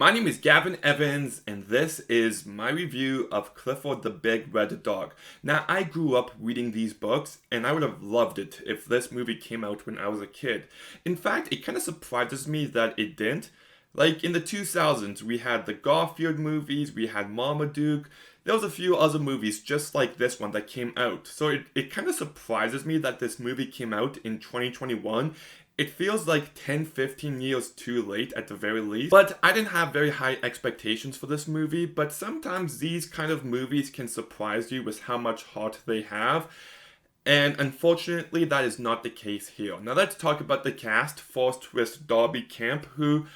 My name is Gavin Evans, and this is my review of Clifford the Big Red Dog. Now, I grew up reading these books, and I would have loved it if this movie came out when I was a kid. In fact, it kind of surprises me that it didn't. Like, in the 2000s, we had the Garfield movies, we had Marmaduke, there was a few other movies just like this one that came out. So it kind of surprises me that this movie came out in 2021. It feels like 10, 15 years too late at the very least. But I didn't have very high expectations for this movie, but sometimes these kind of movies can surprise you with how much heart they have. And unfortunately, that is not the case here. Now let's talk about the cast, first with Darby Camp, who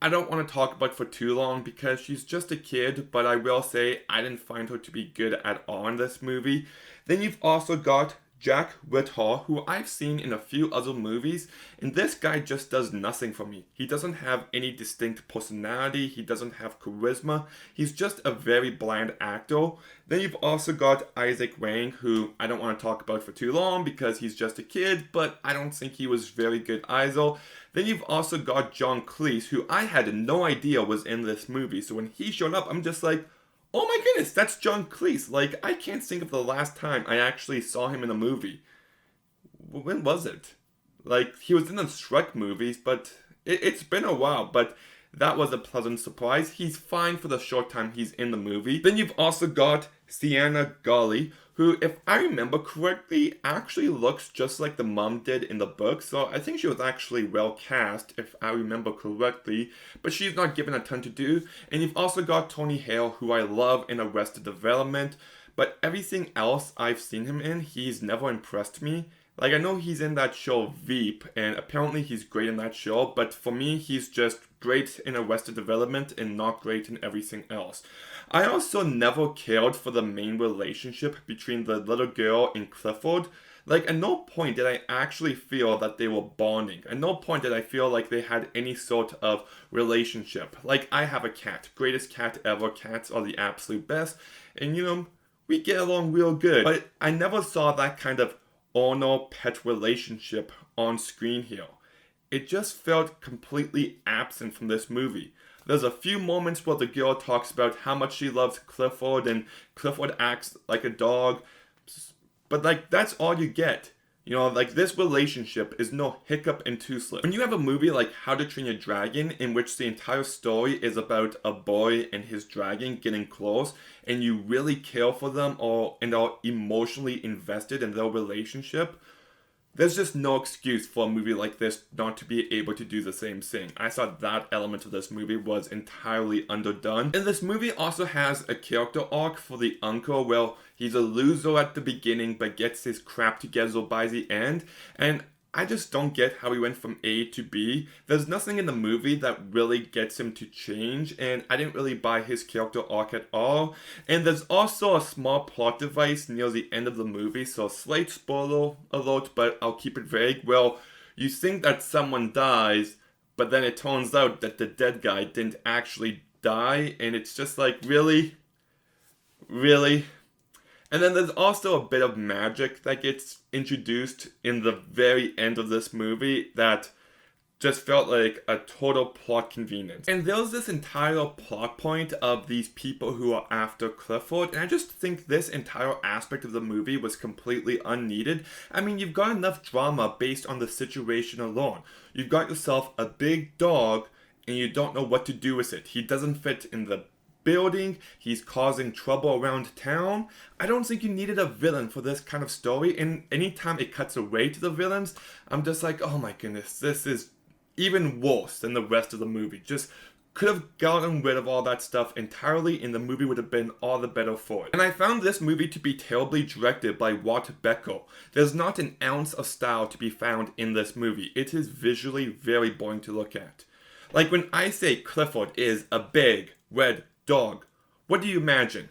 I don't want to talk about for too long because she's just a kid, but I will say I didn't find her to be good at all in this movie. Then you've also got Jack Whitehall, who I've seen in a few other movies, and this guy just does nothing for me. He doesn't have any distinct personality, he doesn't have charisma, he's just a very bland actor. Then you've also got Isaac Wang, who I don't want to talk about for too long because he's just a kid, but I don't think he was very good either. Then you've also got John Cleese, who I had no idea was in this movie, so when he showed up, I'm just like, oh my goodness, that's John Cleese. Like, I can't think of the last time I actually saw him in a movie. When was it? Like, he was in the Shrek movies, but it's been a while, but that was a pleasant surprise. He's fine for the short time he's in the movie. Then you've also got Sienna Gully, who, if I remember correctly, actually looks just like the mom did in the book, so I think she was actually well cast, if I remember correctly, but she's not given a ton to do. And you've also got Tony Hale, who I love in Arrested Development, but everything else I've seen him in, he's never impressed me. Like, I know he's in that show Veep, and apparently he's great in that show, but for me, he's just great in Arrested Development and not great in everything else. I also never cared for the main relationship between the little girl and Clifford. Like, at no point did I actually feel that they were bonding. At no point did I feel like they had any sort of relationship. Like, I have a cat. Greatest cat ever. Cats are the absolute best. And, we get along real good. But I never saw that kind of owner-pet relationship on screen here. It just felt completely absent from this movie. There's a few moments where the girl talks about how much she loves Clifford and Clifford acts like a dog, but like that's all you get. Like this relationship is no hiccup and two slip. When you have a movie like How to Train Your Dragon, in which the entire story is about a boy and his dragon getting close, and you really care for them and are emotionally invested in their relationship, there's just no excuse for a movie like this not to be able to do the same thing. I thought that element of this movie was entirely underdone. And this movie also has a character arc for the uncle. Well, he's a loser at the beginning but gets his crap together by the end. And I just don't get how he went from A to B. There's nothing in the movie that really gets him to change, and I didn't really buy his character arc at all. And there's also a small plot device near the end of the movie, so slight spoiler alert, but I'll keep it vague. Well, you think that someone dies, but then it turns out that the dead guy didn't actually die, and it's just like, really? Really? And then there's also a bit of magic that gets introduced in the very end of this movie that just felt like a total plot convenience. And there's this entire plot point of these people who are after Clifford, and I just think this entire aspect of the movie was completely unneeded. I mean, you've got enough drama based on the situation alone. You've got yourself a big dog, and you don't know what to do with it. He doesn't fit in the building, he's causing trouble around town. I don't think you needed a villain for this kind of story, and anytime it cuts away to the villains, I'm just like, oh my goodness, this is even worse than the rest of the movie. Just could have gotten rid of all that stuff entirely and the movie would have been all the better for it. And I found this movie to be terribly directed by Walt Becker. There's not an ounce of style to be found in this movie. It is visually very boring to look at. Like when I say Clifford is a big red dog, what do you imagine?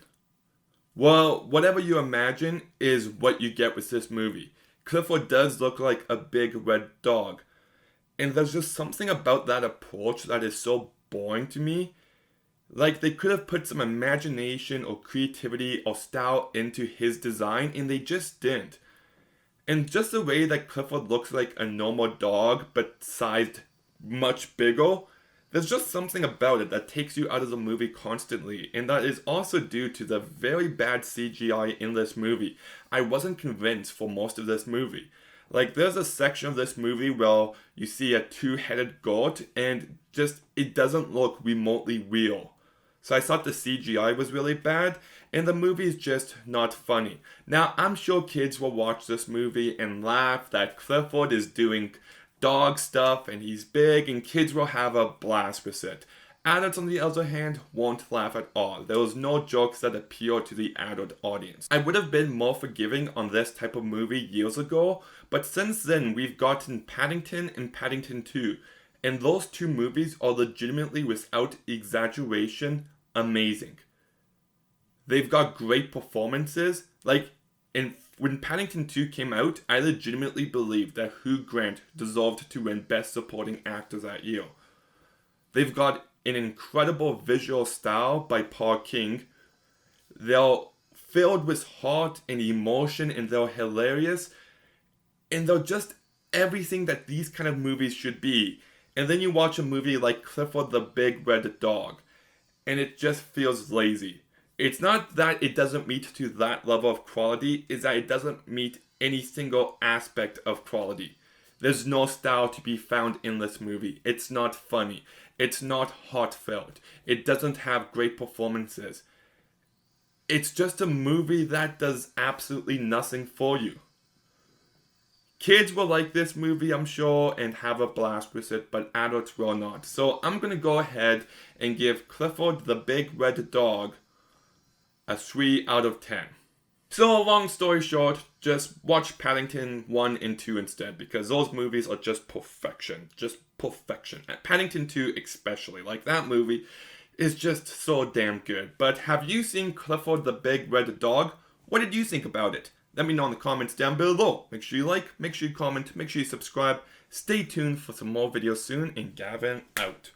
Well, whatever you imagine is what you get with this movie. Clifford does look like a big red dog. And there's just something about that approach that is so boring to me. Like they could have put some imagination or creativity or style into his design and they just didn't. And just the way that Clifford looks like a normal dog but sized much bigger, There's just something about it that takes you out of the movie constantly, and that is also due to the very bad CGI in this movie. I wasn't convinced for most of this movie. Like, there's a section of this movie where you see a two-headed goat, and just, it doesn't look remotely real. So I thought the CGI was really bad, and the movie's just not funny. Now, I'm sure kids will watch this movie and laugh that Clifford is doing dog stuff and he's big, and kids will have a blast with it. Adults, on the other hand, won't laugh at all. There was no jokes that appeal to the adult audience. I would have been more forgiving on this type of movie years ago, but since then we've gotten Paddington and Paddington 2, and those two movies are legitimately, without exaggeration, amazing. They've got great performances. Like, when Paddington 2 came out, I legitimately believed that Hugh Grant deserved to win Best Supporting Actor that year. They've got an incredible visual style by Paul King. They're filled with heart and emotion, and they're hilarious. And they're just everything that these kind of movies should be. And then you watch a movie like Clifford the Big Red Dog, and it just feels lazy. It's not that it doesn't meet to that level of quality, it's that it doesn't meet any single aspect of quality. There's no style to be found in this movie. It's not funny. It's not heartfelt. It doesn't have great performances. It's just a movie that does absolutely nothing for you. Kids will like this movie, I'm sure, and have a blast with it, but adults will not. So I'm going to go ahead and give Clifford the Big Red Dog a 3 out of 10. So, long story short, just watch Paddington 1 and 2 instead, because those movies are just perfection. Just perfection. And Paddington 2 especially. Like, that movie is just so damn good. But have you seen Clifford the Big Red Dog? What did you think about it? Let me know in the comments down below. Make sure you like, make sure you comment, make sure you subscribe. Stay tuned for some more videos soon, and Gavin out.